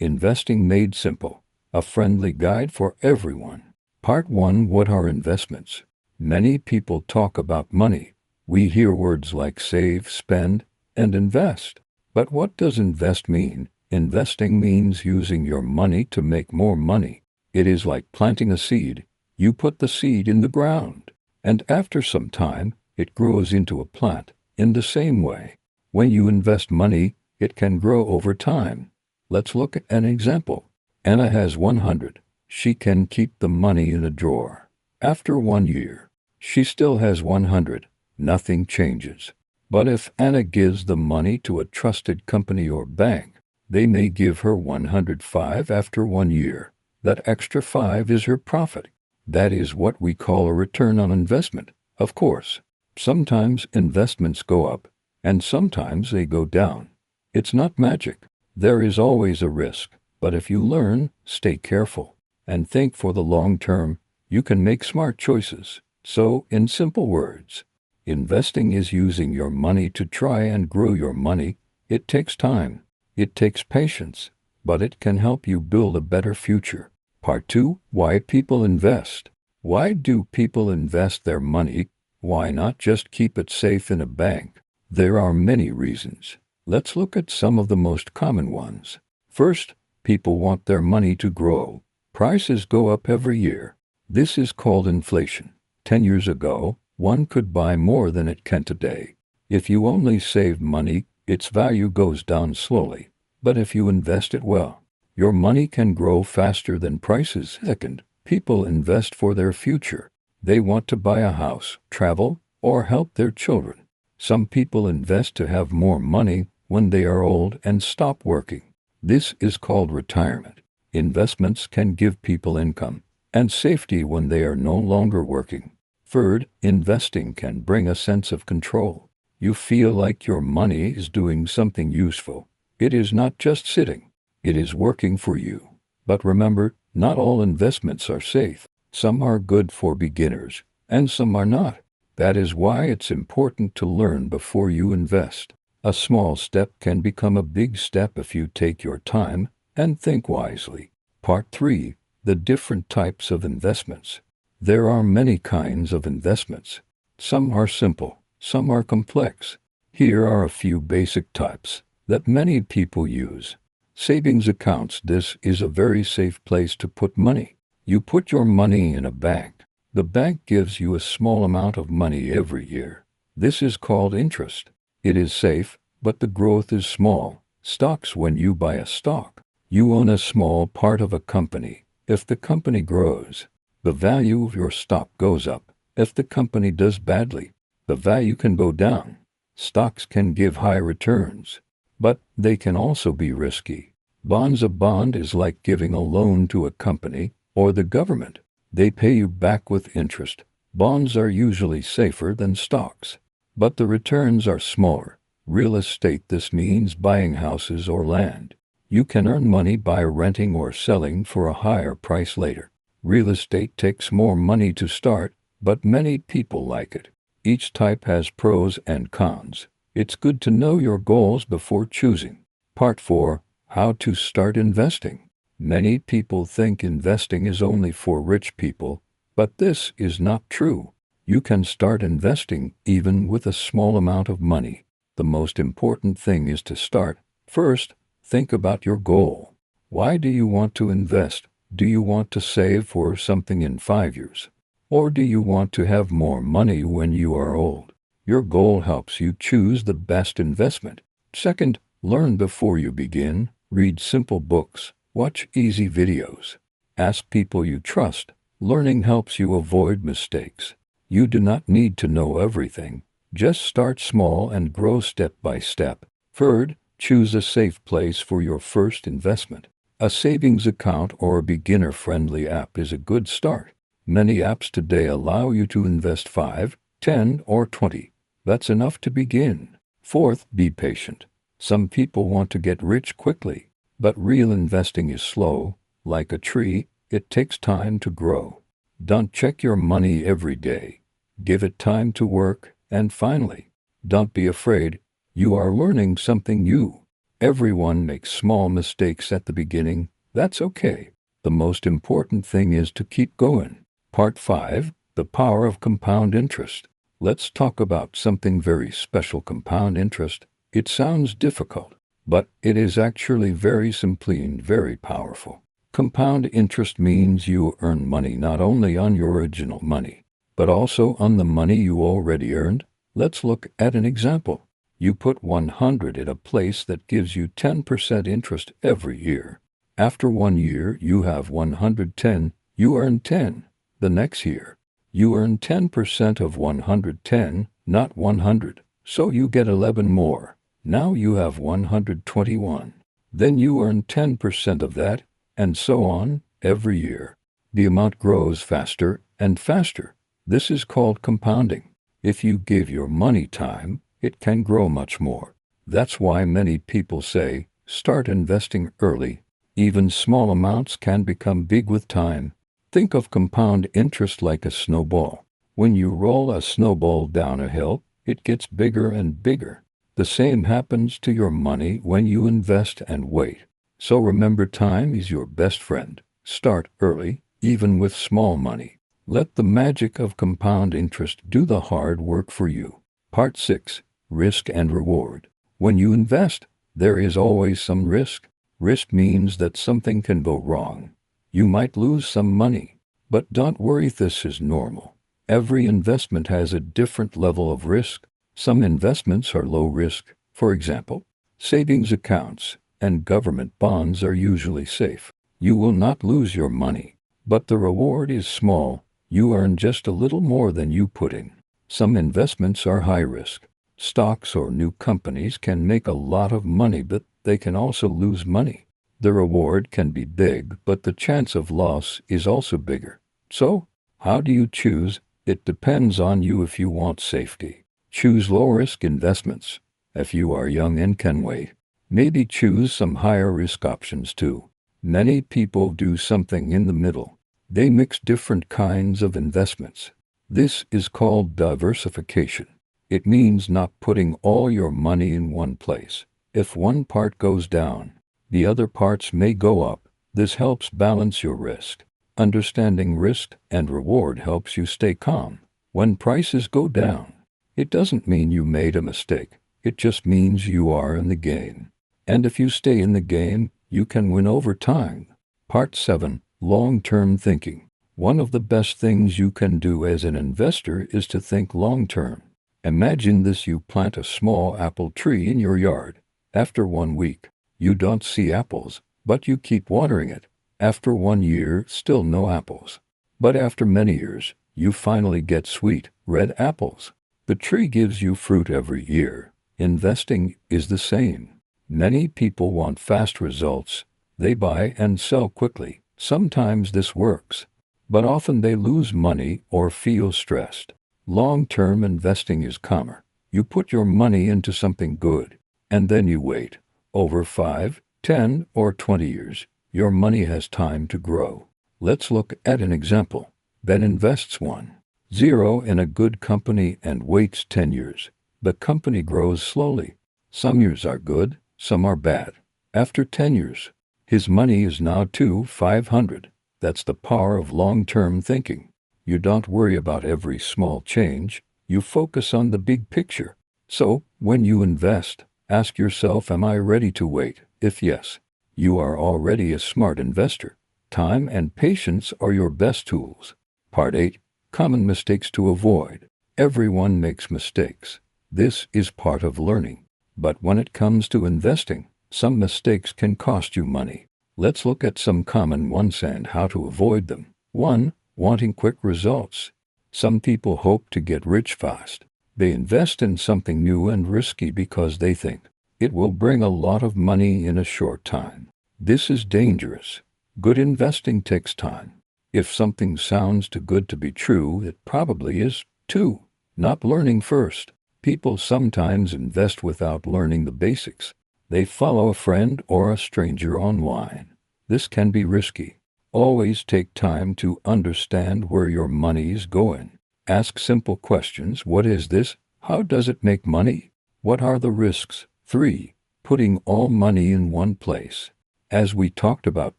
Investing Made Simple, a friendly guide for everyone. Part 1. What are investments? Many people talk about money. We hear words like save, spend, and invest. But what does invest mean? Investing means using your money to make more money. It is like planting a seed. You put the seed in the ground, and after some time, it grows into a plant. In the same way, when you invest money, it can grow over time. Let's look at an example. Anna has 100. She can keep the money in a drawer. After 1 year, she still has 100. Nothing changes. But if Anna gives the money to a trusted company or bank, they may give her 105 after 1 year. That extra 5 is her profit. That is what we call a return on investment. Of course, sometimes investments go up, and sometimes they go down. It's not magic. There is always a risk, but if you learn, stay careful, and think for the long term, you can make smart choices. So, in simple words, investing is using your money to try and grow your money. It takes time. It takes patience, but it can help you build a better future. Part 2. Why people invest. Why do people invest their money? Why not just keep it safe in a bank? There are many reasons. Let's look at some of the most common ones. First, people want their money to grow. Prices go up every year. This is called inflation. 10 years ago, one could buy more than it can today. If you only save money, its value goes down slowly. But if you invest it well, your money can grow faster than prices. Second, people invest for their future. They want to buy a house, travel, or help their children. Some people invest to have more money when they are old and stop working. This is called retirement. Investments can give people income and safety when they are no longer working. Third, investing can bring a sense of control. You feel like your money is doing something useful. It is not just sitting. It is working for you. But remember, not all investments are safe. Some are good for beginners, and some are not. That is why it's important to learn before you invest. A small step can become a big step if you take your time and think wisely. Part 3. The different types of investments. There are many kinds of investments. Some are simple, some are complex. Here are a few basic types that many people use. Savings accounts. This is a very safe place to put money. You put your money in a bank. The bank gives you a small amount of money every year. This is called interest. It is safe, but the growth is small. Stocks. When you buy a stock, you own a small part of a company. If the company grows, the value of your stock goes up. If the company does badly, the value can go down. Stocks can give high returns, but they can also be risky. Bonds. A bond is like giving a loan to a company or the government. They pay you back with interest. Bonds are usually safer than stocks, but the returns are smaller. Real estate. This means buying houses or land. You can earn money by renting or selling for a higher price later. Real estate takes more money to start, but many people like it. Each type has pros and cons. It's good to know your goals before choosing. Part 4. How to start investing. Many people think investing is only for rich people, but this is not true. You can start investing even with a small amount of money. The most important thing is to start. First, think about your goal. Why do you want to invest? Do you want to save for something in 5 years? Or do you want to have more money when you are old? Your goal helps you choose the best investment. Second, learn before you begin. Read simple books. Watch easy videos. Ask people you trust. Learning helps you avoid mistakes. You do not need to know everything. Just start small and grow step by step. Third, choose a safe place for your first investment. A savings account or a beginner-friendly app is a good start. Many apps today allow you to invest 5, 10, or 20. That's enough to begin. Fourth, be patient. Some people want to get rich quickly, but real investing is slow. Like a tree, it takes time to grow. Don't check your money every day. Give it time to work. And finally, don't be afraid. You are learning something new. Everyone makes small mistakes at the beginning. That's okay. The most important thing is to keep going. Part 5, The Power of Compound Interest. Let's talk about something very special, compound interest. It sounds difficult, but it is actually very simple and very powerful. Compound interest means you earn money not only on your original money, but also on the money you already earned. Let's look at an example. You put 100 in a place that gives you 10% interest every year. After 1 year, you have 110. You earn 10. The next year, you earn 10% of 110, not 100. So you get 11 more. Now you have 121. Then you earn 10% of that, and so on, every year. The amount grows faster and faster. This is called compounding. If you give your money time, it can grow much more. That's why many people say, start investing early. Even small amounts can become big with time. Think of compound interest like a snowball. When you roll a snowball down a hill, it gets bigger and bigger. The same happens to your money when you invest and wait. So remember, time is your best friend. Start early, even with small money. Let the magic of compound interest do the hard work for you. Part 6. Risk and Reward. When you invest, there is always some risk. Risk means that something can go wrong. You might lose some money, but don't worry, this is normal. Every investment has a different level of risk. Some investments are low risk. For example, savings accounts and government bonds are usually safe. You will not lose your money, but the reward is small. You earn just a little more than you put in. Some investments are high risk. Stocks or new companies can make a lot of money, but they can also lose money. The reward can be big, but the chance of loss is also bigger. So, how do you choose? It depends on you. If you want safety, choose low-risk investments. If you are young and can wait, maybe choose some higher-risk options too. Many people do something in the middle. They mix different kinds of investments. This is called diversification. It means not putting all your money in one place. If one part goes down, the other parts may go up. This helps balance your risk. Understanding risk and reward helps you stay calm. When prices go down, it doesn't mean you made a mistake. It just means you are in the game. And if you stay in the game, you can win over time. Part 7. Long-term thinking. One of the best things you can do as an investor is to think long-term. Imagine this: you plant a small apple tree in your yard. After 1 week, you don't see apples, but you keep watering it. After 1 year, still no apples. But after many years, you finally get sweet, red apples. The tree gives you fruit every year. Investing is the same. Many people want fast results. They buy and sell quickly. Sometimes this works, but often they lose money or feel stressed. Long-term investing is calmer. You put your money into something good, and then you wait. Over 5, 10, or 20 years, your money has time to grow. Let's look at an example. Ben invests 1.0 in a good company and waits 10 years. The company grows slowly. Some years are good, some are bad. After 10 years, his money is now 2,500. That's the power of long-term thinking. You don't worry about every small change. You focus on the big picture. So, when you invest, ask yourself, am I ready to wait? If yes, you are already a smart investor. Time and patience are your best tools. Part 8. Common mistakes to avoid. Everyone makes mistakes. This is part of learning. But when it comes to investing, some mistakes can cost you money. Let's look at some common ones and how to avoid them. 1. Wanting quick results. Some people hope to get rich fast. They invest in something new and risky because they think it will bring a lot of money in a short time. This is dangerous. Good investing takes time. If something sounds too good to be true, it probably is. 2. Not learning first. People sometimes invest without learning the basics. They follow a friend or a stranger online. This can be risky. Always take time to understand where your money is going. Ask simple questions. What is this? How does it make money? What are the risks? 3. putting all money in one place. As we talked about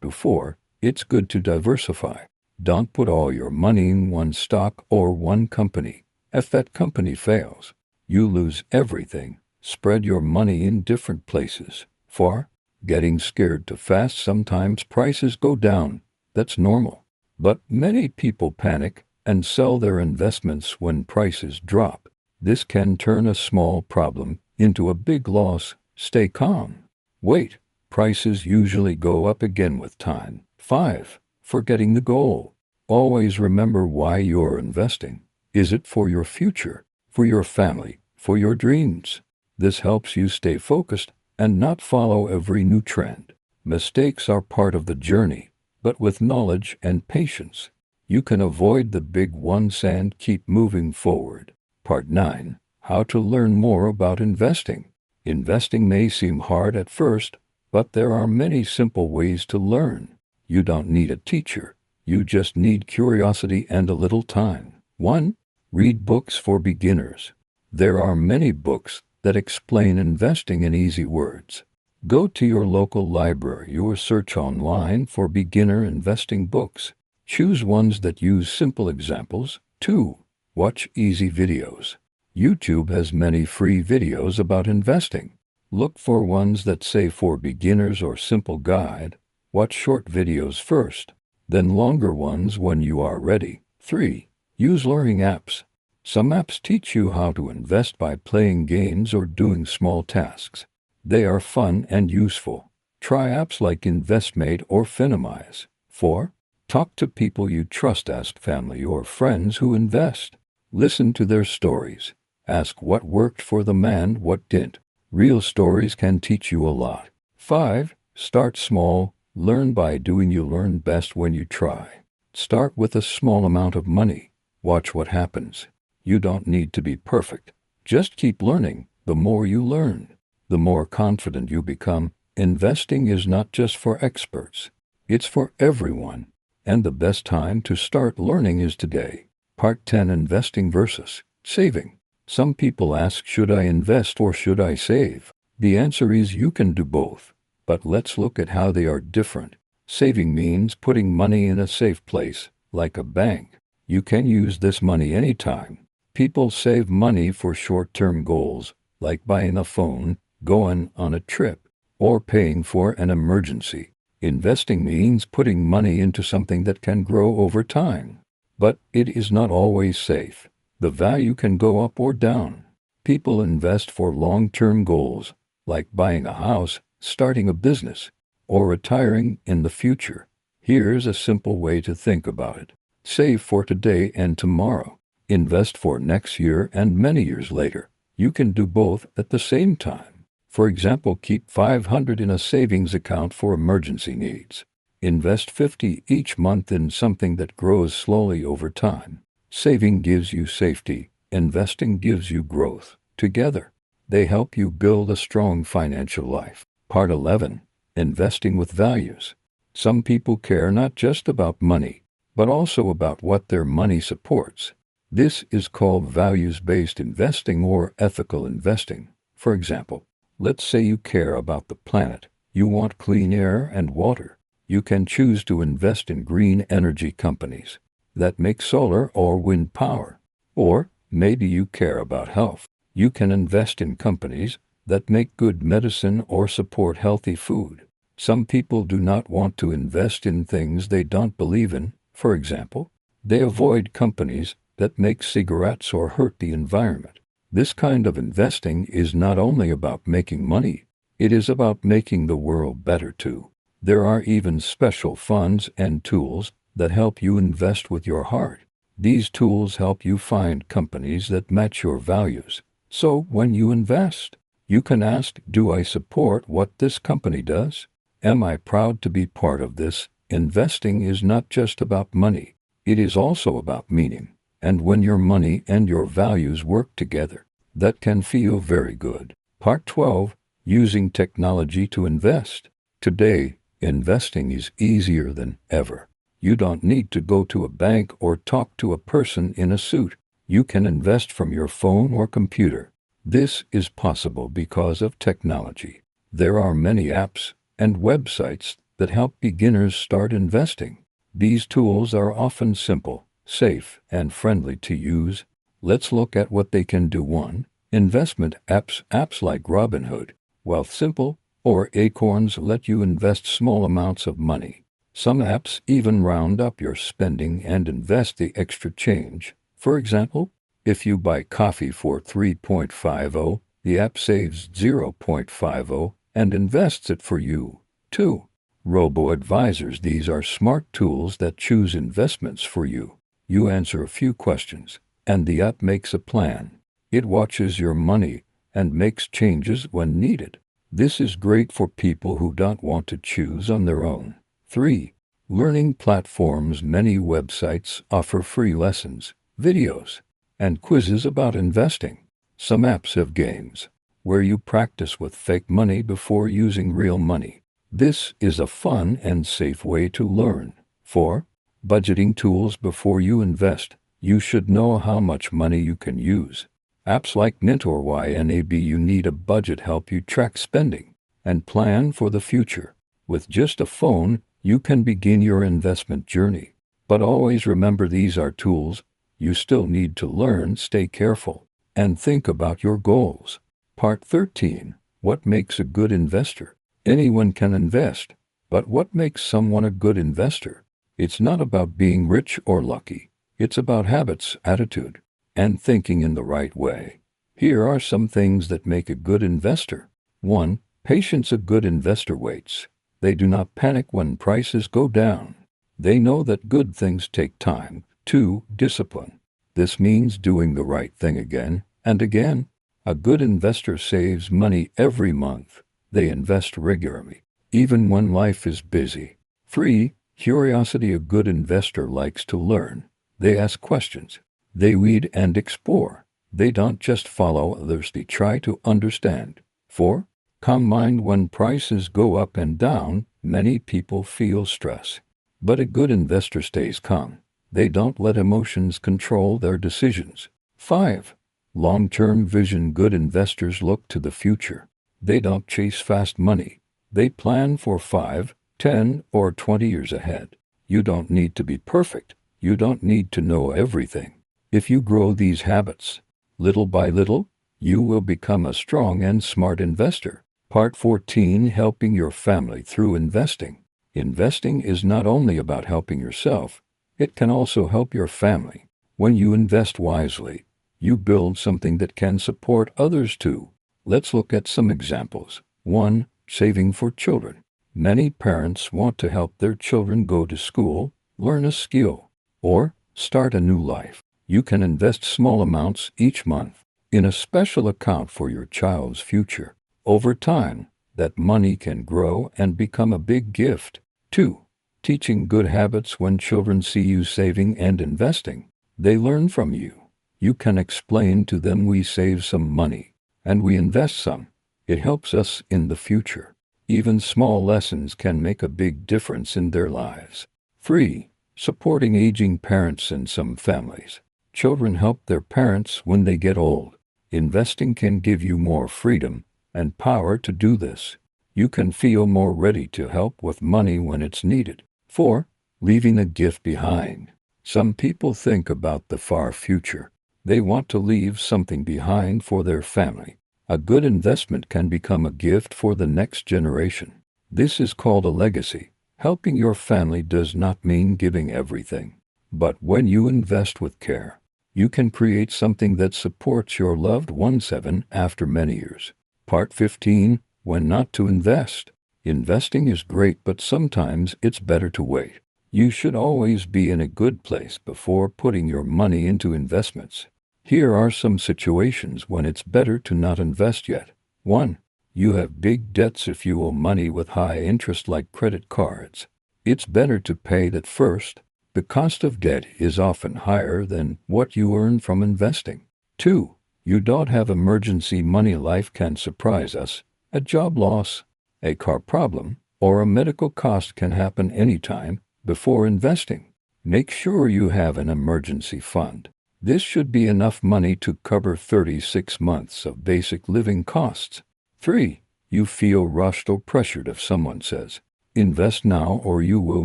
before, it's good to diversify. Don't put all your money in one stock or one company. If that company fails, you lose everything. Spread your money in different places. 4. Getting scared too fast. Sometimes prices go down. That's normal. But many people panic and sell their investments when prices drop. This can turn a small problem into a big loss. Stay calm. Wait. Prices usually go up again with time. 5. Forgetting the goal. Always remember why you're investing. Is it for your future, for your family, for your dreams? This helps you stay focused and not follow every new trend. Mistakes are part of the journey, but with knowledge and patience, you can avoid the big ones and keep moving forward. Part 9. How to learn more about investing. Investing may seem hard at first, but there are many simple ways to learn. You don't need a teacher. You just need curiosity and a little time. 1. Read books for beginners. There are many books that explain investing in easy words. Go to your local library or search online for beginner investing books. Choose ones that use simple examples. 2. Watch easy videos. YouTube has many free videos about investing. Look for ones that say for beginners or simple guide. Watch short videos first, then longer ones when you are ready. 3. Use learning apps. Some apps teach you how to invest by playing games or doing small tasks. They are fun and useful. Try apps like InvestMate or Finimize. 4. Talk to people you trust. Ask family or friends who invest. Listen to their stories. Ask what worked for them and what didn't. Real stories can teach you a lot. 5. Start small. Learn by doing. You learn best when you try. Start with a small amount of money. Watch what happens. You don't need to be perfect. Just keep learning. The more you learn, the more confident you become. Investing is not just for experts. It's for everyone. And the best time to start learning is today. Part 10. Investing versus saving. Some people ask, should I invest or should I save? The answer is you can do both. But let's look at how they are different. Saving means putting money in a safe place, like a bank. You can use this money anytime. People save money for short-term goals, like buying a phone, going on a trip, or paying for an emergency. Investing means putting money into something that can grow over time. But it is not always safe. The value can go up or down. People invest for long-term goals, like buying a house, starting a business, or retiring in the future. Here's a simple way to think about it. Save for today and tomorrow. Invest for next year and many years later. You can do both at the same time. For example, keep $500 in a savings account for emergency needs. Invest $50 each month in something that grows slowly over time. Saving gives you safety. Investing gives you growth. Together, they help you build a strong financial life. Part 11. Investing with values. Some people care not just about money, but also about what their money supports. This is called values-based investing or ethical investing. For example, let's say you care about the planet. You want clean air and water. You can choose to invest in green energy companies that make solar or wind power. Or maybe you care about health. You can invest in companies that make good medicine or support healthy food. Some people do not want to invest in things they don't believe in. For example, they avoid companies that make cigarettes or hurt the environment. This kind of investing is not only about making money, it is about making the world better too. There are even special funds and tools that help you invest with your heart. These tools help you find companies that match your values. So when you invest, you can ask, do I support what this company does? Am I proud to be part of this? Investing is not just about money. It is also about meaning. And when your money and your values work together, that can feel very good. Part 12. Using technology to invest. Today, investing is easier than ever. You don't need to go to a bank or talk to a person in a suit. You can invest from your phone or computer. This is possible because of technology. There are many apps and websites that help beginners start investing. These tools are often simple, safe, and friendly to use. Let's look at what they can do. 1. Investment apps. Apps like Robinhood, Wealthsimple, or Acorns let you invest small amounts of money. Some apps even round up your spending and invest the extra change. For example, if you buy coffee for 3.50, the app saves 0.50 and invests it for you. 2. Robo-advisors. These are smart tools that choose investments for you. You answer a few questions, and the app makes a plan. It watches your money and makes changes when needed. This is great for people who don't want to choose on their own. 3. Learning platforms. Many websites offer free lessons, videos, and quizzes about investing. Some apps have games where you practice with fake money before using real money. This is a fun and safe way to learn. 4. Budgeting tools. Before you invest, you should know how much money you can use. Apps like Mint or YNAB. You need a budget help you track spending and plan for the future. With just a phone, you can begin your investment journey. But always remember, these are tools. You still need to learn. Stay careful and think about your goals. Part 13. What makes a good investor? Anyone can invest, but what makes someone a good investor? It's not about being rich or lucky. It's about habits, attitude, and thinking in the right way. Here are some things that make a good investor. 1. Patience. A good investor waits. They do not panic when prices go down. They know that good things take time. 2. Discipline. This means doing the right thing again and again. A good investor saves money every month. They invest regularly, even when life is busy. 3. Curiosity. A good investor likes to learn. They ask questions. They read and explore. They don't just follow others, they try to understand. 4. Calm mind. When prices go up and down, many people feel stress. But a good investor stays calm. They don't let emotions control their decisions. 5. Long-term vision. Good investors look to the future. They don't chase fast money. They plan for 5, 10, or 20 years ahead. You don't need to be perfect. You don't need to know everything. If you grow these habits, little by little, you will become a strong and smart investor. Part 14. Helping your family through investing. Investing is not only about helping yourself, it can also help your family. When you invest wisely, you build something that can support others too. Let's look at some examples. 1. Saving for children. Many parents want to help their children go to school, learn a skill, or start a new life. You can invest small amounts each month in a special account for your child's future. Over time, that money can grow and become a big gift. 2. Teaching good habits. When children see you saving and investing, they learn from you. You can explain to them, we save some money and we invest some. It helps us in the future. Even small lessons can make a big difference in their lives. 3. Supporting aging parents. In some families, children help their parents when they get old. Investing can give you more freedom and power to do this. You can feel more ready to help with money when it's needed. 4. Leaving a gift behind. Some people think about the far future. They want to leave something behind for their family. A good investment can become a gift for the next generation. This is called a legacy. Helping your family does not mean giving everything. But when you invest with care, you can create something that supports your loved ones 7 after many years. Part 15. When not to invest. Investing is great, but sometimes it's better to wait. You should always be in a good place before putting your money into investments. Here are some situations when it's better to not invest yet. 1. You have big debts. If you owe money with high interest like credit cards, it's better to pay that first. The cost of debt is often higher than what you earn from investing. 2. You don't have emergency money. Life can surprise us. A job loss, a car problem, or a medical cost can happen anytime. Before investing, make sure you have an emergency fund. This should be enough money to cover 36 months of basic living costs. 3. You feel rushed or pressured if someone says, invest now or you will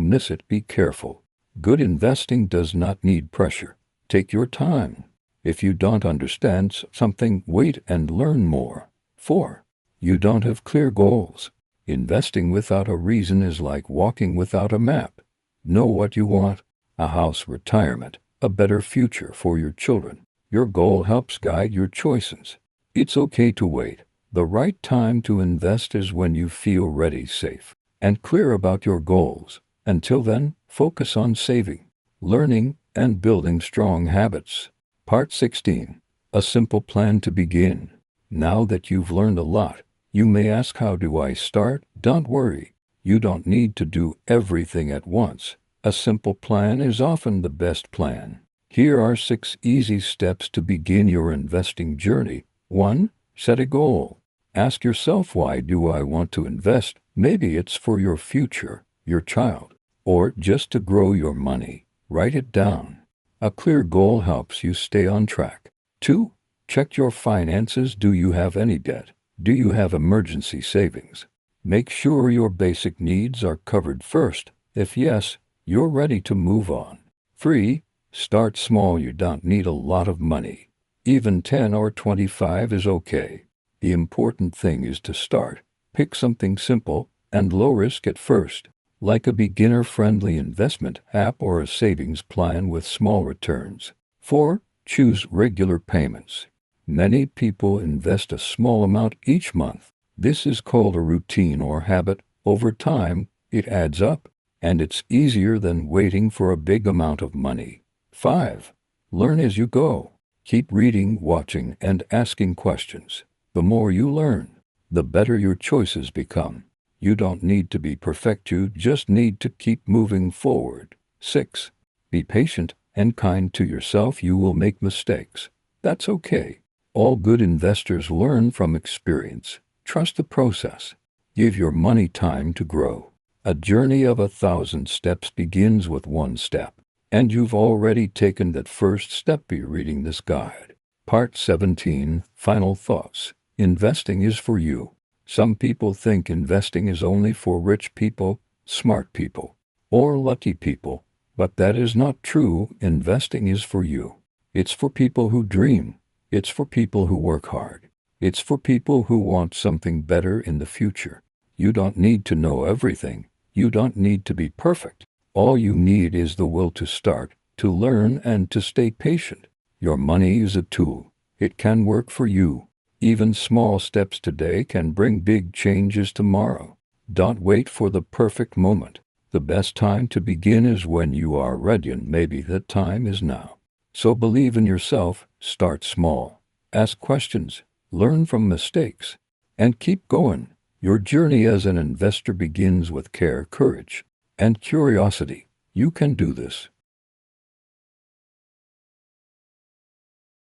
miss it. Be careful. Good investing does not need pressure. Take your time. If you don't understand something, wait and learn more. 4. You don't have clear goals. Investing without a reason is like walking without a map. Know what you want: a house, retirement, a better future for your children. Your goal helps guide your choices. It's okay to wait. The right time to invest is when you feel ready, safe, and clear about your goals. Until then, focus on saving, learning, and building strong habits. Part 16. A simple plan to begin. Now that you've learned a lot, you may ask, how do I start? Don't worry. You don't need to do everything at once. A simple plan is often the best plan. Here are 6 easy steps to begin your investing journey. 1. Set a goal. Ask yourself, why do I want to invest? Maybe it's for your future, your child, or just to grow your money. Write it down. A clear goal helps you stay on track. 2. Check your finances. Do you have any debt? Do you have emergency savings? Make sure your basic needs are covered first. If yes, you're ready to move on. 3. Start small. You don't need a lot of money. Even 10 or 25 is okay. The important thing is to start. Pick something simple and low risk at first, like a beginner-friendly investment app or a savings plan with small returns. 4. Choose regular payments. Many people invest a small amount each month. This is called a routine or habit. Over time, it adds up, and it's easier than waiting for a big amount of money. 5. Learn as you go. Keep reading, watching, and asking questions. The more you learn, the better your choices become. You don't need to be perfect, you just need to keep moving forward. 6. Be patient and kind to yourself. You will make mistakes. That's okay. All good investors learn from experience. Trust the process. Give your money time to grow. A journey of 1,000 steps begins with 1 step, and you've already taken that first step by reading this guide. Part 17. Final thoughts. Investing is for you. Some people think investing is only for rich people, smart people, or lucky people, but that is not true. Investing is for you. It's for people who dream. It's for people who work hard. It's for people who want something better in the future. You don't need to know everything. You don't need to be perfect. All you need is the will to start, to learn, and to stay patient. Your money is a tool. It can work for you. Even small steps today can bring big changes tomorrow. Don't wait for the perfect moment. The best time to begin is when you are ready, and maybe that time is now. So believe in yourself, start small, ask questions, learn from mistakes, and keep going. Your journey as an investor begins with care, courage, and curiosity. You can do this.